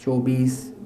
24,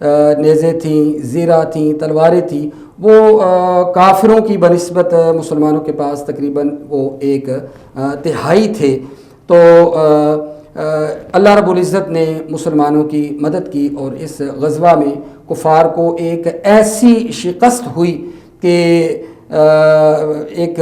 نیزے تھیں، زیرہ تھیں، تلواریں تھیں، وہ کافروں کی بنسبت مسلمانوں کے پاس تقریباً وہ 1/3 تھے۔ تو اللہ رب العزت نے مسلمانوں کی مدد کی اور اس غزوہ میں کفار کو ایک ایسی شکست ہوئی کہ ایک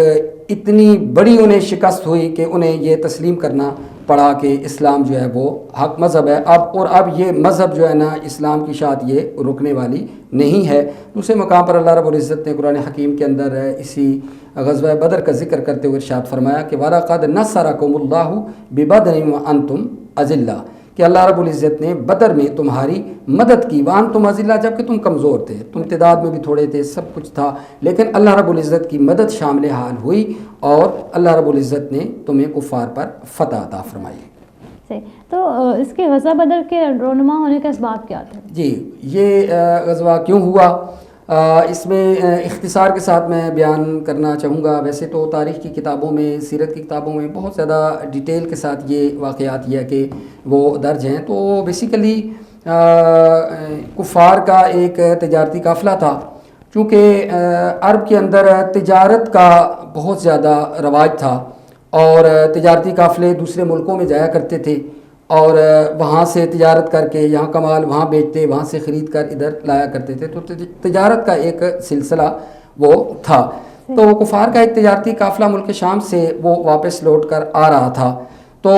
اتنی بڑی انہیں شکست ہوئی کہ انہیں یہ تسلیم کرنا پڑا کہ اسلام جو ہے وہ حق مذہب ہے اب یہ مذہب جو ہے نا اسلام کی شاعت یہ رکنے والی نہیں ہے۔ دوسرے مقام پر اللہ رب العزت نے قرآن حکیم کے اندر اسی غزوہ بدر کا ذکر کرتے ہوئے ارشاد فرمایا کہ وَلَقَدْ نَصَرَكُمُ اللَّهُ بِبَدْرٍ وَأَنْتُمْ أَذِلَّةٌ، کہ اللہ رب العزت نے بدر میں تمہاری مدد کی، وَأَنْتُمْ أَذِلَّةٌ، جبکہ تم کمزور تھے، تم تعداد میں بھی تھوڑے تھے، سب کچھ تھا، لیکن اللہ رب العزت کی مدد شامل حال ہوئی اور اللہ رب العزت نے تمہیں کفار پر فتح عطا فرمائی۔ صحیح، تو اس کے غزوہ بدر کے رونما ہونے کا اسباب کیا تھا؟ جی، یہ غزوہ کیوں ہوا اس میں اختصار کے ساتھ میں بیان کرنا چاہوں گا۔ ویسے تو تاریخ کی کتابوں میں، سیرت کی کتابوں میں بہت زیادہ ڈیٹیل کے ساتھ یہ واقعات یہ کہ وہ درج ہیں۔ تو بیسیکلی کفار کا ایک تجارتی قافلہ تھا، چونکہ عرب کے اندر تجارت کا بہت زیادہ رواج تھا اور تجارتی قافلے دوسرے ملکوں میں جایا کرتے تھے اور وہاں سے تجارت کر کے یہاں کا مال وہاں بیچتے، وہاں سے خرید کر ادھر لایا کرتے تھے، تو تجارت کا ایک سلسلہ وہ تھا۔ تو کفار کا ایک تجارتی قافلہ ملک شام سے وہ واپس لوٹ کر آ رہا تھا، تو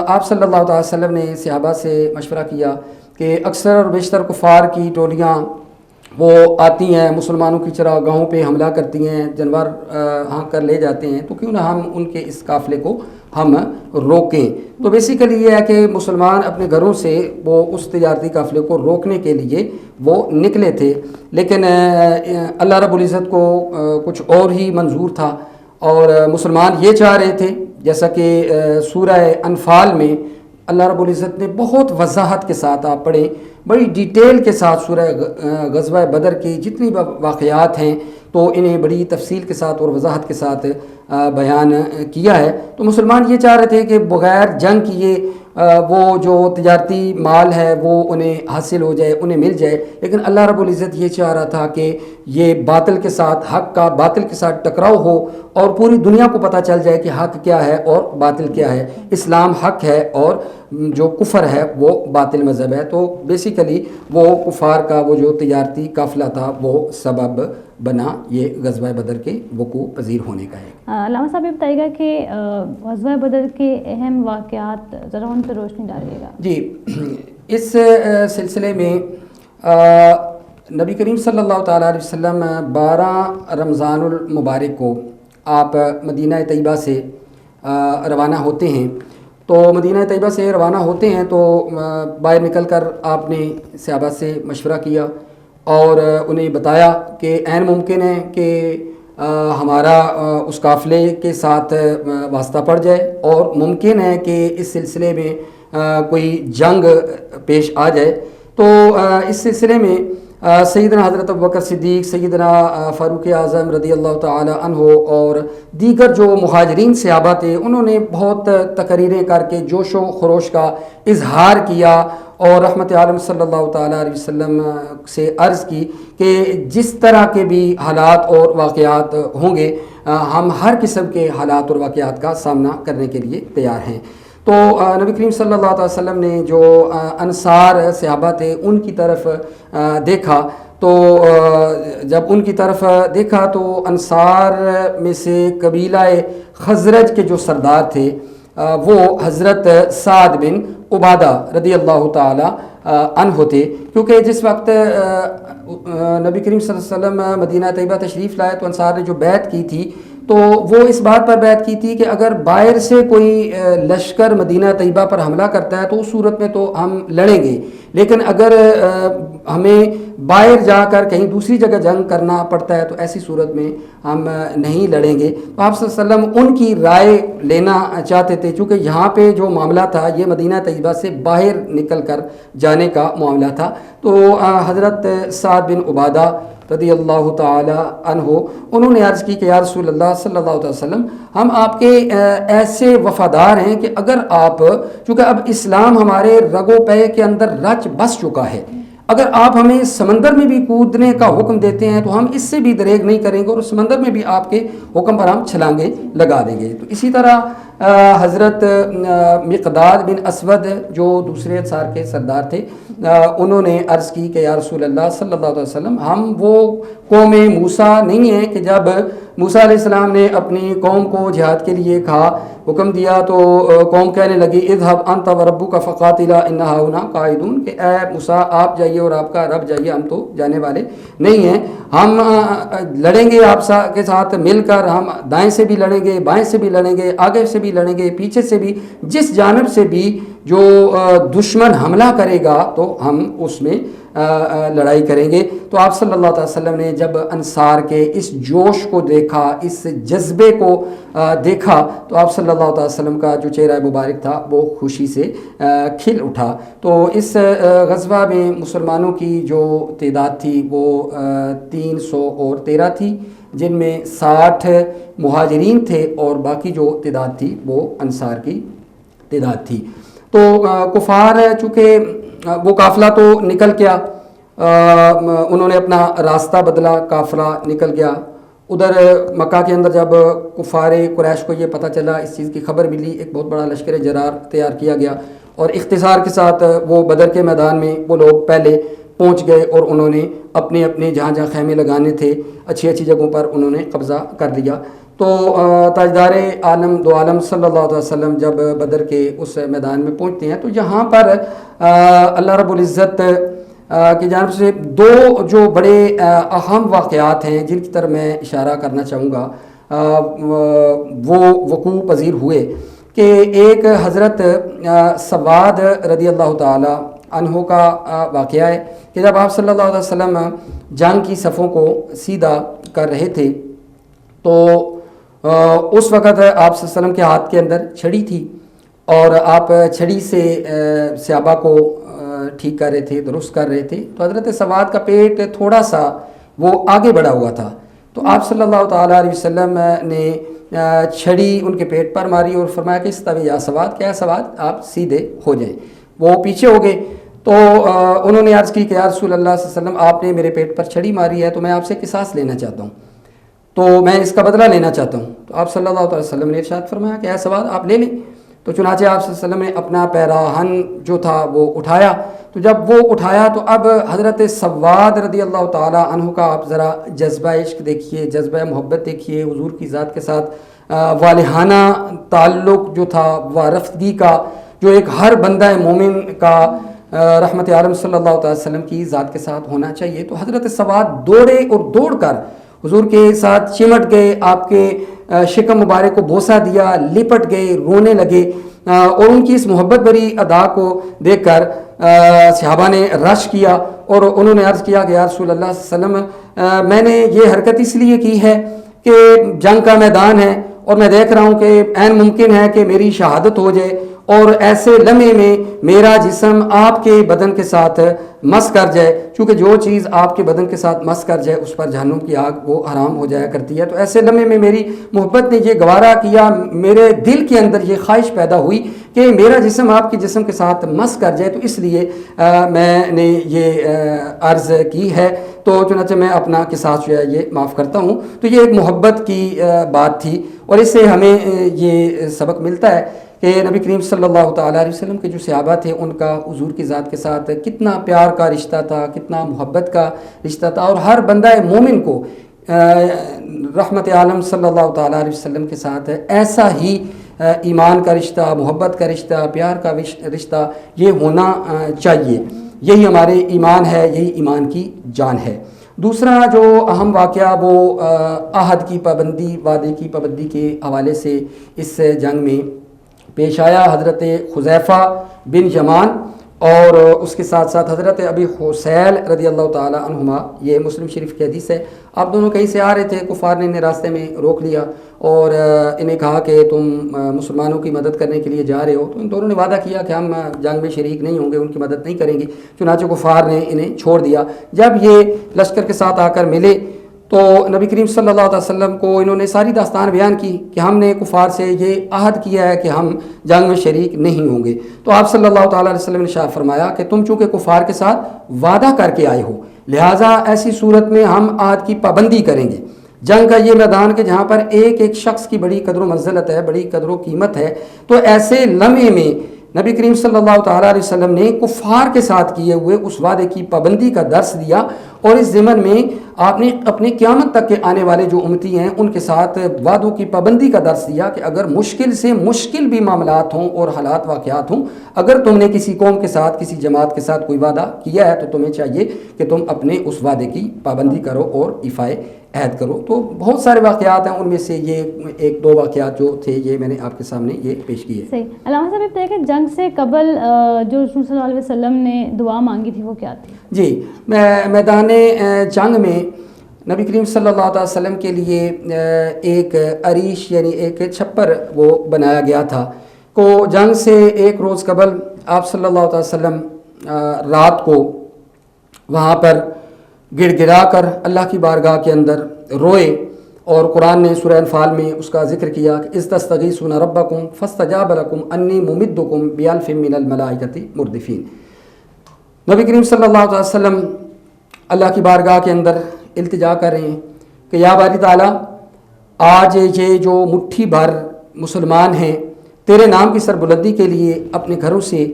آپ صلی اللہ علیہ وسلم نے صحابہ سے مشورہ کیا کہ اکثر اور بیشتر کفار کی ٹولیاں وہ آتی ہیں، مسلمانوں کی چراگاہوں پہ حملہ کرتی ہیں، جانور ہانک کر لے جاتے ہیں، تو کیوں نہ ہم ان کے اس قافلے کو ہم روکیں۔ تو بیسیکلی یہ ہے کہ مسلمان اپنے گھروں سے وہ اس تجارتی قافلے کو روکنے کے لیے وہ نکلے تھے، لیکن اللہ رب العزت کو کچھ اور ہی منظور تھا اور مسلمان یہ چاہ رہے تھے، جیسا کہ سورہ انفال میں اللہ رب العزت نے بہت وضاحت کے ساتھ، آپ پڑھیں، بڑی ڈیٹیل کے ساتھ سورہ غزوہ بدر کی جتنی واقعات ہیں تو انہیں بڑی تفصیل کے ساتھ اور وضاحت کے ساتھ بیان کیا ہے۔ تو مسلمان یہ چاہ رہے تھے کہ بغیر جنگ کیے وہ جو تجارتی مال ہے وہ انہیں حاصل ہو جائے، انہیں مل جائے، لیکن اللہ رب العزت یہ چاہ رہا تھا کہ یہ باطل کے ساتھ، حق کا باطل کے ساتھ ٹکراؤ ہو اور پوری دنیا کو پتہ چل جائے کہ حق کیا ہے اور باطل کیا ہے، اسلام حق ہے اور جو کفر ہے وہ باطل مذہب ہے۔ تو بیسیکلی وہ کفار کا وہ جو تجارتی قافلہ تھا وہ سبب بنا یہ غزوہ بدر کے وقوع پذیر ہونے کا ہے۔ علامہ صاحب یہ بتائیے گا کہ غزوہ بدر کے اہم واقعات ذرا ان پہ روشنی ڈالیے گا۔ جی، اس سلسلے میں نبی کریم صلی اللہ تعالیٰ علیہ وسلم 12 رمضان المبارک کو آپ مدینہ طیبہ سے روانہ ہوتے ہیں۔ تو مدینہ طیبہ سے روانہ ہوتے ہیں تو باہر نکل کر آپ نے صحابہ سے مشورہ کیا اور انہیں بتایا کہ عین ممکن ہے کہ ہمارا اس قافلے کے ساتھ واسطہ پڑ جائے اور ممکن ہے کہ اس سلسلے میں کوئی جنگ پیش آ جائے۔ تو اس سلسلے میں سیدنا حضرت ابوبکر صدیق، سیدنا فاروق اعظم رضی اللہ تعالی عنہ اور دیگر جو مہاجرین صحابہ تھے، انہوں نے بہت تقریریں کر کے جوش و خروش کا اظہار کیا اور رحمت عالم صلی اللہ تعالیٰ علیہ وسلم سے عرض کی کہ جس طرح کے بھی حالات اور واقعات ہوں گے ہم ہر قسم کے حالات اور واقعات کا سامنا کرنے کے لیے تیار ہیں۔ تو نبی کریم صلی اللہ علیہ وسلم نے جو انصار صحابہ تھے ان کی طرف دیکھا، تو جب ان کی طرف دیکھا تو انصار میں سے قبیلہ خزرج کے جو سردار تھے وہ حضرت سعد بن عبادہ رضی اللہ تعالی عنہ تھے، کیونکہ جس وقت نبی کریم صلی اللہ علیہ وسلم مدینہ طیبہ تشریف لائے تو انصار نے جو بیعت کی تھی تو وہ اس بات پر بیعت کی تھی کہ اگر باہر سے کوئی لشکر مدینہ طیبہ پر حملہ کرتا ہے تو اس صورت میں تو ہم لڑیں گے، لیکن اگر ہمیں باہر جا کر کہیں دوسری جگہ جنگ کرنا پڑتا ہے تو ایسی صورت میں ہم نہیں لڑیں گے۔ تو آپ صلی اللہ علیہ وسلم ان کی رائے لینا چاہتے تھے، چونکہ یہاں پہ جو معاملہ تھا یہ مدینہ طیبہ سے باہر نکل کر جانے کا معاملہ تھا۔ تو حضرت سعد بن عبادہ رضی اللہ تعالی عنہ انہوں نے عرض کی کہ یا رسول اللہ صلی اللہ علیہ وسلم، ہم آپ کے ایسے وفادار ہیں کہ اگر آپ، چونکہ اب اسلام ہمارے رگ و پے کے اندر رچ بس چکا ہے، اگر آپ ہمیں سمندر میں بھی کودنے کا حکم دیتے ہیں تو ہم اس سے بھی دریغ نہیں کریں گے اور سمندر میں بھی آپ کے حکم پر ہم چھلانگیں لگا دیں گے۔ تو اسی طرح حضرت مقداد بن اسود جو دوسرے انصار کے سردار تھے، انہوں نے عرض کی کہ یا رسول اللہ صلی اللہ علیہ وسلم، ہم وہ قوم موسیٰ نہیں ہیں کہ جب موسیٰ علیہ السلام نے اپنی قوم کو جہاد کے لیے کہا، حکم دیا تو قوم کہنے لگی اذهب انت وربک فقاتلا ان هؤلاء قاعدون، کہ اے موسیٰ آپ جائیے اور آپ کا رب جائیے، ہم تو جانے والے نہیں ہیں، ہم لڑیں گے آپ کے ساتھ مل کر، ہم دائیں سے بھی لڑیں گے، بائیں سے بھی لڑیں گے، آگے سے بھی لڑیں گے، پیچھے سے بھی، جس جانب سے بھی جو دشمن حملہ کرے گا تو ہم اس میں لڑائی کریں گے۔ تو آپ صلی اللہ علیہ وسلم نے جب انصار کے اس جوش کو دیکھا، اس جذبے کو دیکھا، تو آپ صلی اللہ علیہ وسلم کا جو چہرہ مبارک تھا وہ خوشی سے کھل اٹھا۔ تو اس غزوہ میں مسلمانوں کی جو تعداد تھی وہ 313 تھی، جن میں 60 مہاجرین تھے اور باقی جو تعداد تھی وہ انصار کی تعداد تھی۔ تو کفار چونکہ وہ قافلہ تو نکل گیا، انہوں نے اپنا راستہ بدلا، قافلہ نکل گیا ادھر مکہ کے اندر۔ جب کفار قریش کو یہ پتہ چلا، اس چیز کی خبر ملی، ایک بہت بڑا لشکر جرار تیار کیا گیا اور اختصار کے ساتھ وہ بدر کے میدان میں وہ لوگ پہلے پہنچ گئے اور انہوں نے اپنے اپنے جہاں جہاں خیمے لگانے تھے اچھی اچھی جگہوں پر انہوں نے قبضہ کر لیا۔ تو تاجدار عالم دو عالم صلی اللہ علیہ وسلم جب بدر کے اس میدان میں پہنچتے ہیں تو یہاں پر اللہ رب العزت کی جانب سے دو جو بڑے اہم واقعات ہیں جن کی طرف میں اشارہ کرنا چاہوں گا، وہ وقوع پذیر ہوئے کہ ایک حضرت سواد رضی اللہ تعالی عنہ کا واقعہ ہے کہ جب آپ صلی اللہ علیہ وسلم جنگ کی صفوں کو سیدھا کر رہے تھے تو اس وقت آپ صلی اللہ علیہ وسلم کے ہاتھ کے اندر چھڑی تھی اور آپ چھڑی سے صحابہ کو ٹھیک کر رہے تھے، درست کر رہے تھے۔ تو حضرت سواد کا پیٹ تھوڑا سا وہ آگے بڑھا ہوا تھا، تو آپ صلی اللہ تعالیٰ علیہ وسلم نے چھڑی ان کے پیٹ پر ماری اور فرمایا کہ استوی یا سواد، کیا سواد آپ سیدھے ہو جائیں۔ وہ پیچھے ہو گئے تو انہوں نے عرض کی کہ یا رسول اللہ صلی اللہ علیہ وسلم آپ نے میرے پیٹ پر چھڑی ماری ہے تو میں آپ سے قصاص لینا چاہتا ہوں، تو میں اس کا بدلہ لینا چاہتا ہوں۔ تو آپ صلی اللہ علیہ وسلم نے ارشاد فرمایا کہ اے سواد آپ لے لیں۔ تو چنانچہ آپ صلی اللہ علیہ وسلم نے اپنا پیراہن جو تھا وہ اٹھایا، تو جب وہ اٹھایا تو اب حضرت سواد رضی اللہ تعالیٰ عنہ کا آپ ذرا جذبہ عشق دیکھیے، جذبہ محبت دیکھیے، حضور کی ذات کے ساتھ والہانہ تعلق جو تھا، وارفتگی کا جو ایک ہر بندہ مومن کا رحمت عالم صلی اللہ علیہ وسلم کی ذات کے ساتھ ہونا چاہیے۔ تو حضرت سواد دوڑے اور دوڑ کر حضور کے ساتھ چمٹ گئے، آپ کے شکم مبارک کو بوسہ دیا، لپٹ گئے، رونے لگے اور ان کی اس محبت بھری ادا کو دیکھ کر صحابہ نے رش کیا اور انہوں نے عرض کیا کہ یا رسول اللہ صلی اللہ علیہ وسلم میں نے یہ حرکت اس لیے کی ہے کہ جنگ کا میدان ہے اور میں دیکھ رہا ہوں کہ عین ممکن ہے کہ میری شہادت ہو جائے اور ایسے لمحے میں میرا جسم آپ کے بدن کے ساتھ مس کر جائے، چونکہ جو چیز آپ کے بدن کے ساتھ مس کر جائے اس پر جہنم کی آگ وہ حرام ہو جایا کرتی ہے۔ تو ایسے لمحے میں میری محبت نے یہ گوارا کیا، میرے دل کے اندر یہ خواہش پیدا ہوئی کہ میرا جسم آپ کے جسم کے ساتھ مس کر جائے، تو اس لیے میں نے یہ عرض کی ہے، تو چنانچہ میں اپنا قصاص جو ہے یہ معاف کرتا ہوں۔ تو یہ ایک محبت کی بات تھی اور اس سے ہمیں یہ سبق ملتا ہے کہ نبی کریم صلی اللہ تعالیٰ علیہ وسلم کے جو صحابہ تھے ان کا حضور کی ذات کے ساتھ کتنا پیار کا رشتہ تھا، کتنا محبت کا رشتہ تھا، اور ہر بندہ مومن کو رحمت عالم صلی اللہ تعالیٰ علیہ وسلم کے ساتھ ایسا ہی ایمان کا رشتہ، محبت کا رشتہ، پیار کا رشتہ یہ ہونا چاہیے۔ یہی ہمارے ایمان ہے، یہی ایمان کی جان ہے۔ دوسرا جو اہم واقعہ وہ عہد کی پابندی، وعدے کی پابندی کے حوالے سے اس جنگ میں پیش آیا۔ حضرت حذیفہ بن یمان اور اس کے ساتھ ساتھ حضرت ابی حسیل رضی اللہ تعالیٰ عنہما، یہ مسلم شریف کی حدیث ہے، آپ دونوں کہیں سے آ رہے تھے، کفار نے انہیں راستے میں روک لیا اور انہیں کہا کہ تم مسلمانوں کی مدد کرنے کے لیے جا رہے ہو، تو ان دونوں نے وعدہ کیا کہ ہم جنگ میں شریک نہیں ہوں گے، ان کی مدد نہیں کریں گے، چنانچہ کفار نے انہیں چھوڑ دیا۔ جب یہ لشکر کے ساتھ آ کر ملے تو نبی کریم صلی اللہ علیہ وسلم کو انہوں نے ساری داستان بیان کی کہ ہم نے کفار سے یہ عہد کیا ہے کہ ہم جنگ میں شریک نہیں ہوں گے. تو آپ صلی اللہ تعالیٰ علیہ وسلم نے ارشاد فرمایا کہ تم چونکہ کفار کے ساتھ وعدہ کر کے آئے ہو، لہٰذا ایسی صورت میں ہم عہد کی پابندی کریں گے. جنگ کا یہ میدان کہ جہاں پر ایک ایک شخص کی بڑی قدر و منزلت ہے، بڑی قدر و قیمت ہے، تو ایسے لمحے میں نبی کریم صلی اللہ تعالیٰ علیہ وسلم نے کفار کے ساتھ کیے ہوئے اس وعدے کی پابندی کا درس دیا، اور اس ضمن میں آپ نے اپنے قیامت تک کے آنے والے جو امتی ہیں ان کے ساتھ وعدوں کی پابندی کا درس دیا کہ اگر مشکل سے مشکل بھی معاملات ہوں اور حالات واقعات ہوں، اگر تم نے کسی قوم کے ساتھ، کسی جماعت کے ساتھ کوئی وعدہ کیا ہے تو تمہیں چاہیے کہ تم اپنے اس وعدے کی پابندی کرو اور ایفائے عہد کرو. تو بہت سارے واقعات ہیں، ان میں سے یہ ایک دو واقعات جو تھے یہ میں نے آپ کے سامنے یہ پیش کیے. صحیح. علامہ صاحب بتائیے کہ جنگ سے قبل جو رسول صلی اللہ علیہ وسلم نے دعا مانگی تھی وہ کیا تھی؟ جی، میدان جنگ میں نبی کریم صلی اللہ علیہ وسلم کے لیے ایک عریش یعنی ایک چھپر وہ بنایا گیا تھا. کو جنگ سے ایک روز قبل آپ صلی اللہ علیہ وسلم رات کو وہاں پر گڑ گڑا کر اللہ کی بارگاہ کے اندر روئے، اور قرآن نے سورہ انفال میں اس کا ذکر کیا کہ اذ تستغیثون ربکم فاستجاب لکم انی ممدکم بالف من الملائکۃ مردفین. نبی کریم صلی اللہ علیہ وسلم اللہ کی بارگاہ کے اندر التجا کر رہے ہیں کہ یا باری تعالیٰ، آج یہ جو مٹھی بھر مسلمان ہیں تیرے نام کی سربلندی کے لیے اپنے گھروں سے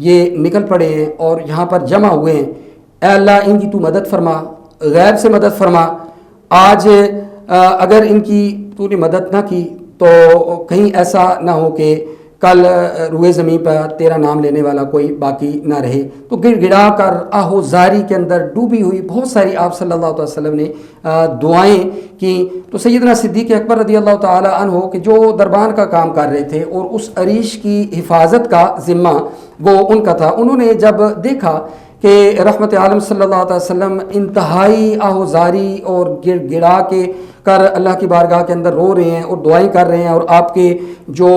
یہ نکل پڑے ہیں اور یہاں پر جمع ہوئے ہیں، اے اللہ ان کی تو مدد فرما، غیب سے مدد فرما. آج اگر ان کی تو نے مدد نہ کی تو کہیں ایسا نہ ہو کہ کل روئے زمین پر تیرا نام لینے والا کوئی باقی نہ رہے. تو گڑ گڑا کر آہو زاری کے اندر ڈوبی ہوئی بہت ساری آپ صلی اللہ علیہ وسلم نے دعائیں کی. تو سیدنا صدیق اکبر رضی اللہ تعالی عنہ کہ جو دربان کا کام کر رہے تھے اور اس عریش کی حفاظت کا ذمہ وہ ان کا تھا، انہوں نے جب دیکھا کہ رحمت عالم صلی اللہ علیہ وسلم انتہائی آہوزاری اور گڑ گڑا کے کر اللہ کی بارگاہ کے اندر رو رہے ہیں اور دعائیں کر رہے ہیں، اور آپ کے جو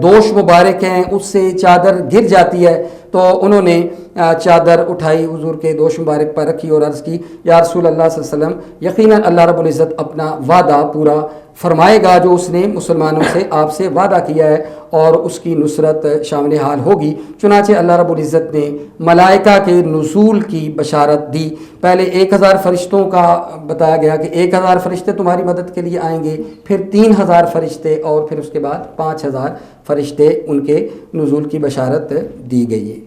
دوش مبارک ہیں اس سے چادر گر جاتی ہے، تو انہوں نے چادر اٹھائی، حضور کے دوش مبارک پر رکھی اور عرض کی یا رسول اللہ صلی اللہ علیہ وسلم، یقیناً اللہ رب العزت اپنا وعدہ پورا فرمائے گا جو اس نے مسلمانوں سے آپ سے وعدہ کیا ہے، اور اس کی نصرت شامل حال ہوگی. چنانچہ اللہ رب العزت نے ملائکہ کے نزول کی بشارت دی. پہلے 1000 فرشتوں کا بتایا گیا کہ 1000 فرشتے تمہاری مدد کے لیے آئیں گے، پھر 3000 فرشتے، اور پھر اس کے بعد 5000 فرشتے ان کے نزول کی بشارت دی گئی ہے.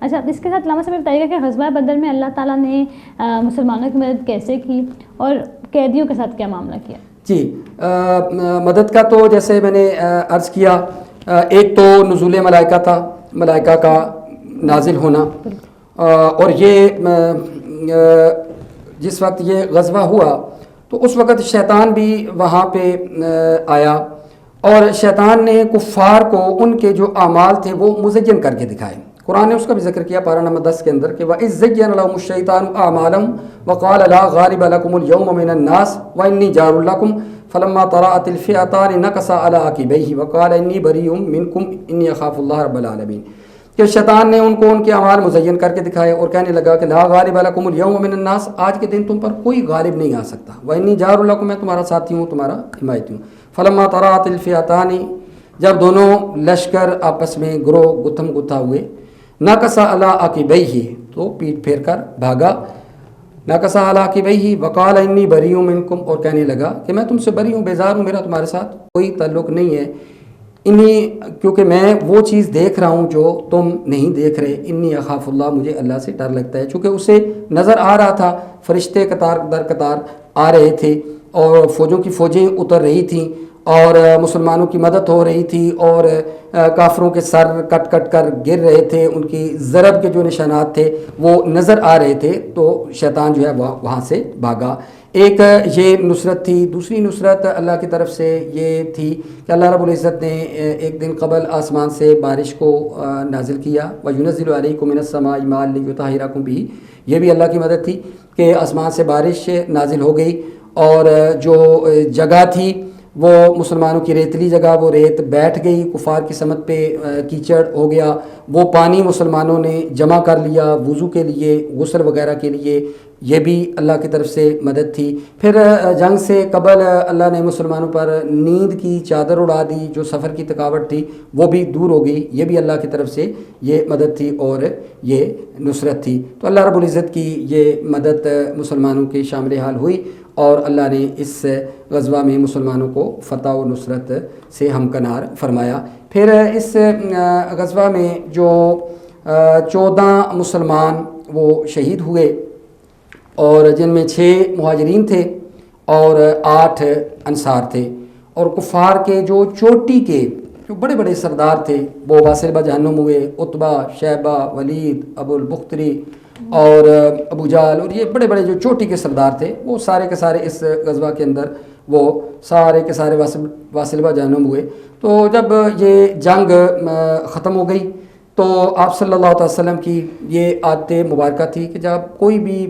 اچھا، اس کے ساتھ علامہ صاحب بتائیے گا کہ غزوہ بدر میں اللہ تعالیٰ نے مسلمانوں کی مدد کیسے کی اور قیدیوں کے ساتھ کیا معاملہ کیا؟ جی، مدد کا تو جیسے میں نے عرض کیا، ایک تو نزول ملائکہ تھا، ملائکہ کا نازل ہونا، اور یہ جس وقت یہ غزوہ ہوا تو اس وقت شیطان بھی وہاں پہ آیا، اور شیطان نے کفار کو ان کے جو اعمال تھے وہ مزین کر کے دکھائے. قرآن نے اس کا بھی ذکر کیا پارہ نمبر 10 کے اندر کہ وَإِذْ زَيَّنَ لَهُمُ الشَّيْطَانُ أَعْمَالَهُمْ وَقَالَ لَا غَالِبَ لَكُمُ الْيَوْمَ مِنَ النَّاسِ وَإِنِّي جَارٌ لَكُمْ فَلَمَّا تَرَاءَتِ الْفِئَتَانِ نَكَصَ عَلَىٰ عَقِبَيْهِ وَقَالَ إِنِّي بَرِيءٌ مِّنكُمْ إِنِّي أَخَافُ اللَّهَ رَبَّ الْعَالَمِينَ. کہ شیطان نے ان کو ان کے اعمال مزین کر کے دکھائے اور کہنے لگا کہ لا غالب لکم اليوم من الناس، آج کے دن تم پر کوئی غالب نہیں آ سکتا، وَإِنِّي جَارٌ لَكُمْ، میں تمہارا ساتھی ہوں، تمہارا حمایتی ہوں. فَلَمَّا تَرَاءَتِ الْفِئَتَانِ، جب دونوں لشکر آپس میں گروہ گتھم گتھا ہوئے، نَكَصَ عَلَىٰ عَقِبَيْهِ، تو پیٹ پھیر کر بھاگا، نَكَصَ عَلَىٰ عَقِبَيْهِ وَقَالَ إِنِّي بَرِيءٌ مِّنكُمْ، اور کہنے لگا کہ میں تم سے بری ہوں، بیزار ہوں، میرا تمہارے ساتھ کوئی تعلق نہیں ہے، کیونکہ میں وہ چیز دیکھ رہا ہوں جو تم نہیں دیکھ رہے. انی اخاف اللہ، مجھے اللہ سے ڈر لگتا ہے. چونکہ اسے نظر آ رہا تھا فرشتے قطار در قطار آ رہے تھے اور فوجوں کی فوجیں اتر رہی تھیں اور مسلمانوں کی مدد ہو رہی تھی، اور کافروں کے سر کٹ کٹ کر گر رہے تھے، ان کی ضرب کے جو نشانات تھے وہ نظر آ رہے تھے. تو شیطان جو ہے وہاں سے بھاگا. ایک یہ نصرت تھی. دوسری نصرت اللہ کی طرف سے یہ تھی کہ اللہ رب العزت نے ایک دن قبل آسمان سے بارش کو نازل کیا. وَيُنَزِّلُ عَلَيْكُم مِّنَ السَّمَاءِ مَاءً لِيُطَهِّرَكُم بِهِ، یہ بھی اللہ کی مدد تھی کہ آسمان سے بارش نازل ہو گئی، اور جو جگہ تھی وہ مسلمانوں کی ریتلی جگہ، وہ ریت بیٹھ گئی، کفار کی سمت پہ کیچڑ ہو گیا. وہ پانی مسلمانوں نے جمع کر لیا وضو کے لیے، غسل وغیرہ کے لیے، یہ بھی اللہ کی طرف سے مدد تھی. پھر جنگ سے قبل اللہ نے مسلمانوں پر نیند کی چادر اڑا دی, جو سفر کی تھکاوٹ تھی وہ بھی دور ہو گئی, یہ بھی اللہ کی طرف سے یہ مدد تھی اور یہ نصرت تھی. تو اللہ رب العزت کی یہ مدد مسلمانوں کے شامل حال ہوئی اور اللہ نے اس غزوہ میں مسلمانوں کو فتح و نصرت سے ہمکنار فرمایا. پھر اس غزوہ میں جو 14 مسلمان وہ شہید ہوئے اور جن میں 6 مہاجرین تھے اور 8 انصار تھے, اور کفار کے جو چوٹی کے جو بڑے بڑے سردار تھے وہ واصل جہنم ہوئے. عتبہ, شیبہ, ولید, ابو البختری اور ابو جہل, اور یہ بڑے بڑے جو چوٹی کے سردار تھے وہ سارے کے سارے اس غزوہ کے اندر وہ سارے کے سارے واصل جہنم ہوئے. تو جب یہ جنگ ختم ہو گئی تو آپ صلی اللہ علیہ وسلم کی یہ عادت مبارکہ تھی کہ جب کوئی بھی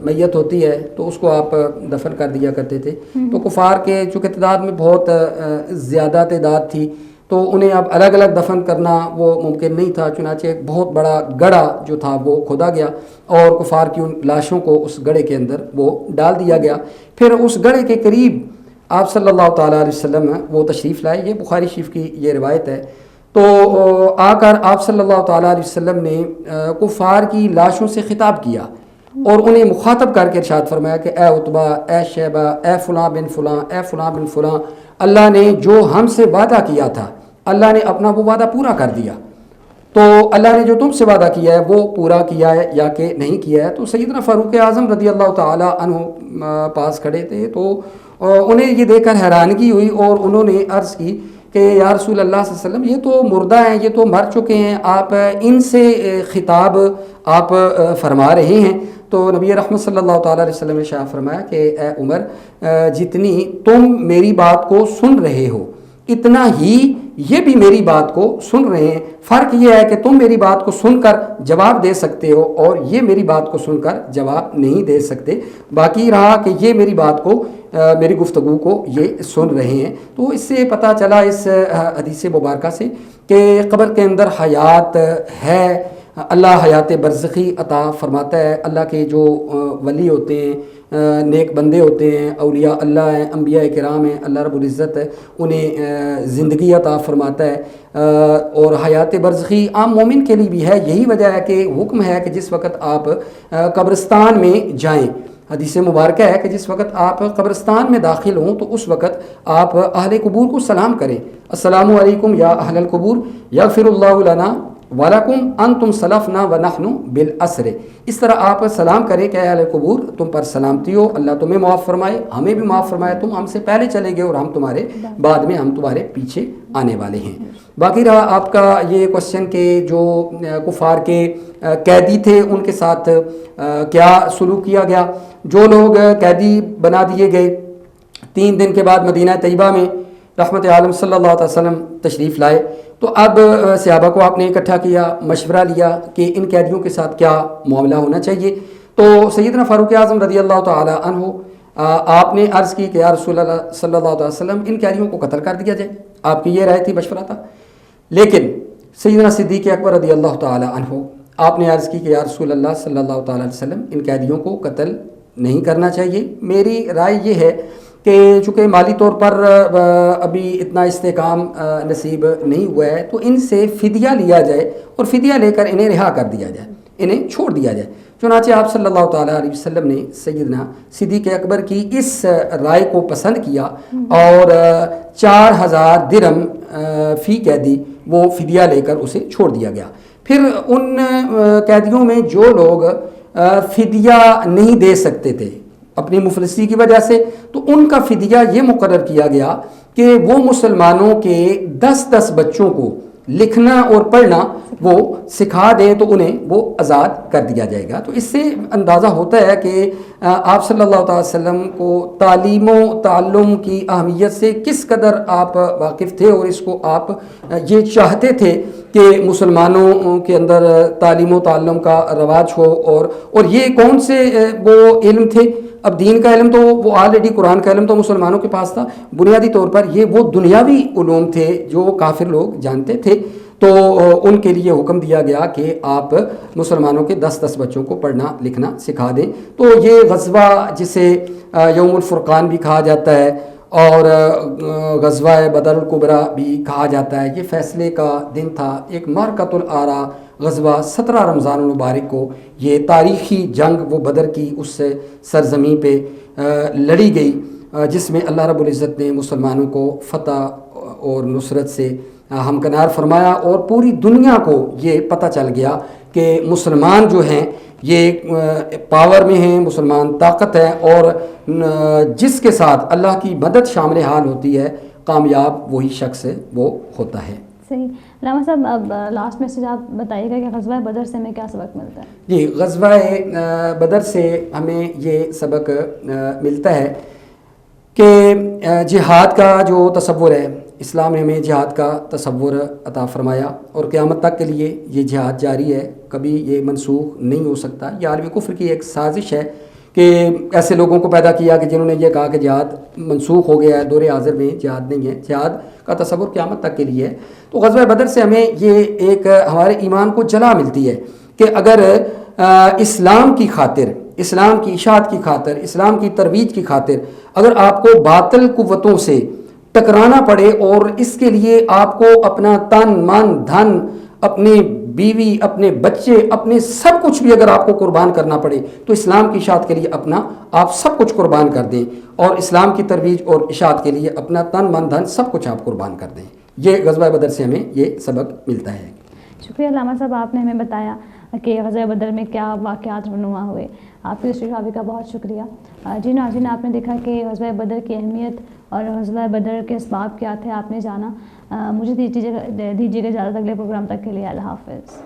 میت ہوتی ہے تو اس کو آپ دفن کر دیا کرتے تھے. تو کفار کے چونکہ تعداد میں بہت زیادہ تعداد تھی تو انہیں اب الگ الگ دفن کرنا وہ ممکن نہیں تھا, چنانچہ ایک بہت بڑا گڑھا جو تھا وہ کھودا گیا اور کفار کی ان لاشوں کو اس گڑھے کے اندر وہ ڈال دیا گیا. پھر اس گڑھے کے قریب آپ صلی اللہ تعالیٰ علیہ وسلم وہ تشریف لائے. یہ بخاری شریف کی یہ روایت ہے. تو آ کر آپ صلی اللہ تعالیٰ علیہ وسلم نے کفار کی لاشوں سے خطاب کیا اور انہیں مخاطب کر کے ارشاد فرمایا کہ اے عتبہ, اے شیبہ, اے فلاں بن فلاں, اے فلاں بن فلاں, اللہ نے جو ہم سے وعدہ کیا تھا اللہ نے اپنا وہ وعدہ پورا کر دیا. تو اللہ نے جو تم سے وعدہ کیا ہے وہ پورا کیا ہے یا کہ نہیں کیا ہے. تو سیدنا فاروق اعظم رضی اللہ تعالیٰ عنہ پاس کھڑے تھے تو انہیں یہ دیکھ کر حیرانگی ہوئی اور انہوں نے عرض کی کہ یا رسول اللہ صلی اللہ علیہ وسلم یہ تو مردہ ہیں, یہ تو مر چکے ہیں, آپ ان سے خطاب آپ فرما رہے ہیں. تو نبی رحمت صلی اللہ تعالیٰ علیہ وسلم نے شاہ فرمایا کہ اے عمر, جتنی تم میری بات کو سن رہے ہو اتنا ہی یہ بھی میری بات کو سن رہے ہیں. فرق یہ ہے کہ تم میری بات کو سن کر جواب دے سکتے ہو اور یہ میری بات کو سن کر جواب نہیں دے سکتے. باقی رہا کہ یہ میری بات کو میری گفتگو کو یہ سن رہے ہیں. تو اس سے پتہ چلا اس حدیث مبارکہ سے کہ قبر کے اندر حیات ہے, اللہ حیات برزخی عطا فرماتا ہے. اللہ کے جو ولی ہوتے ہیں, نیک بندے ہوتے ہیں, اولیاء اللہ ہیں, انبیاء کرام ہیں, اللہ رب العزت انہیں زندگی عطا فرماتا ہے. اور حیات برزخی عام مومن کے لیے بھی ہے. یہی وجہ ہے کہ حکم ہے کہ جس وقت آپ قبرستان میں جائیں, حدیث مبارکہ ہے کہ جس وقت آپ قبرستان میں داخل ہوں تو اس وقت آپ اہل قبور کو سلام کریں. السلام علیکم یا اہل القبور یغفر اللہ لنا وَلَكُمْ أَنْتُمْ سَلَفْنَا وَنَحْنُ بِالْأَسْرِ. اس طرح آپ سلام کریں کہ اے اہل قبور تم پر سلامتی ہو, اللہ تمہیں معاف فرمائے, ہمیں بھی معاف فرمائے, تم ہم سے پہلے چلے گئے اور ہم تمہارے بعد میں, ہم تمہارے پیچھے آنے والے ہیں. باقی رہا آپ کا یہ کوشچن کہ جو کفار کے قیدی تھے ان کے ساتھ کیا سلوک کیا گیا. جو لوگ قیدی بنا دیے گئے 3 دن کے بعد مدینہ طیبہ میں رحمت عالم صلی اللہ علیہ وسلم تشریف لائے تو اب صحابہ کو آپ نے اکٹھا کیا, مشورہ لیا کہ ان قیدیوں کے ساتھ کیا معاملہ ہونا چاہیے. تو سیدنا فاروق اعظم رضی اللہ تعالی عنہ آپ نے عرض کی کہ یا رسول اللہ صلی اللہ علیہ وسلم ان قیدیوں کو قتل کر دیا جائے. آپ کی یہ رائے تھی, مشورہ تھا. لیکن سیدنا صدیق اکبر رضی اللہ تعالی عنہ آپ نے عرض کی کہ یا رسول اللہ صلی اللہ تعالی علیہ وسلم ان قیدیوں کو قتل نہیں کرنا چاہیے. میری رائے یہ ہے کہ چونکہ مالی طور پر ابھی اتنا استحکام نصیب نہیں ہوا ہے تو ان سے فدیہ لیا جائے اور فدیہ لے کر انہیں رہا کر دیا جائے, انہیں چھوڑ دیا جائے. چنانچہ آپ صلی اللہ تعالیٰ علیہ وسلم نے سیدنا صدیق اکبر کی اس رائے کو پسند کیا اور 4000 درہم فی قیدی وہ فدیہ لے کر اسے چھوڑ دیا گیا. پھر ان قیدیوں میں جو لوگ فدیہ نہیں دے سکتے تھے اپنی مفلسی کی وجہ سے تو ان کا فدیہ یہ مقرر کیا گیا کہ وہ مسلمانوں کے 10 بچوں کو لکھنا اور پڑھنا وہ سکھا دیں تو انہیں وہ آزاد کر دیا جائے گا. تو اس سے اندازہ ہوتا ہے کہ آپ صلی اللہ علیہ وسلم کو تعلیم و تعلم کی اہمیت سے کس قدر آپ واقف تھے اور اس کو آپ یہ چاہتے تھے کہ مسلمانوں کے اندر تعلیم و تعلم کا رواج ہو. اور یہ کون سے وہ علم تھے؟ اب دین کا علم تو وہ آلریڈی قرآن کا علم تو مسلمانوں کے پاس تھا. بنیادی طور پر یہ وہ دنیاوی علوم تھے جو کافر لوگ جانتے تھے. تو ان کے لیے حکم دیا گیا کہ آپ مسلمانوں کے 10 بچوں کو پڑھنا لکھنا سکھا دیں. تو یہ غزوہ جسے یوم الفرقان بھی کہا جاتا ہے اور غزوہ بدر الکبریٰ بھی کہا جاتا ہے، یہ فیصلے کا دن تھا. ایک معرکۃ الآراء غزوہ 17 رمضان المبارک کو یہ تاریخی جنگ وہ بدر کی اس سرزمین پہ لڑی گئی، جس میں اللہ رب العزت نے مسلمانوں کو فتح اور نصرت سے ہمکنار فرمایا، اور پوری دنیا کو یہ پتہ چل گیا کہ مسلمان جو ہیں یہ پاور میں ہیں، مسلمان طاقت ہے، اور جس کے ساتھ اللہ کی مدد شامل حال ہوتی ہے کامیاب وہی شخص وہ ہوتا ہے. صحیح. علامہ صاحب اب لاسٹ میسیج آپ بتائیے گا کہ غزوہ بدر سے ہمیں کیا سبق ملتا ہے؟ جی، غزوہ بدر سے ہمیں یہ سبق ملتا ہے کہ جہاد کا جو تصور ہے، اسلام نے ہمیں جہاد کا تصور عطا فرمایا اور قیامت تک کے لیے یہ جہاد جاری ہے، کبھی یہ منسوخ نہیں ہو سکتا. یہ عالمی کفر کی ایک سازش ہے کہ ایسے لوگوں کو پیدا کیا کہ جنہوں نے یہ کہا کہ جہاد منسوخ ہو گیا ہے، دور حاضر میں جہاد نہیں ہے، جہاد کا تصور قیامت تک کے لیے ہے. تو غزوہ بدر سے ہمیں یہ ایک ہمارے ایمان کو جلا ملتی ہے کہ اگر اسلام کی خاطر، اسلام کی اشاعت کی خاطر، اسلام کی ترویج کی خاطر اگر آپ کو باطل قوتوں سے ٹکرانا پڑے اور اس کے لیے آپ کو اپنا تن من دھن، اپنی بیوی، اپنے بچے، اپنے سب کچھ بھی اگر آپ کو قربان کرنا پڑے تو اسلام کی اشاعت کے لیے اپنا آپ سب کچھ قربان کر دیں، اور اسلام کی ترویج اور اشاعت کے لیے اپنا تن من دھن سب کچھ آپ قربان کر دیں. یہ غزوہ بدر سے ہمیں یہ سبق ملتا ہے. شکریہ علامہ صاحب، آپ نے ہمیں بتایا کہ غزوہ بدر میں کیا واقعات رونما ہوئے. آپ کی تشریح کا بہت شکریہ. جی ناظرین، آپ نے دیکھا کہ غزوہ بدر کی اہمیت اور غزوہ بدر کے اسباب کیا تھے، آپ نے جانا. مجھے دیجیے گا اجازت اگلے پروگرام تک کے لیے. اللہ حافظ.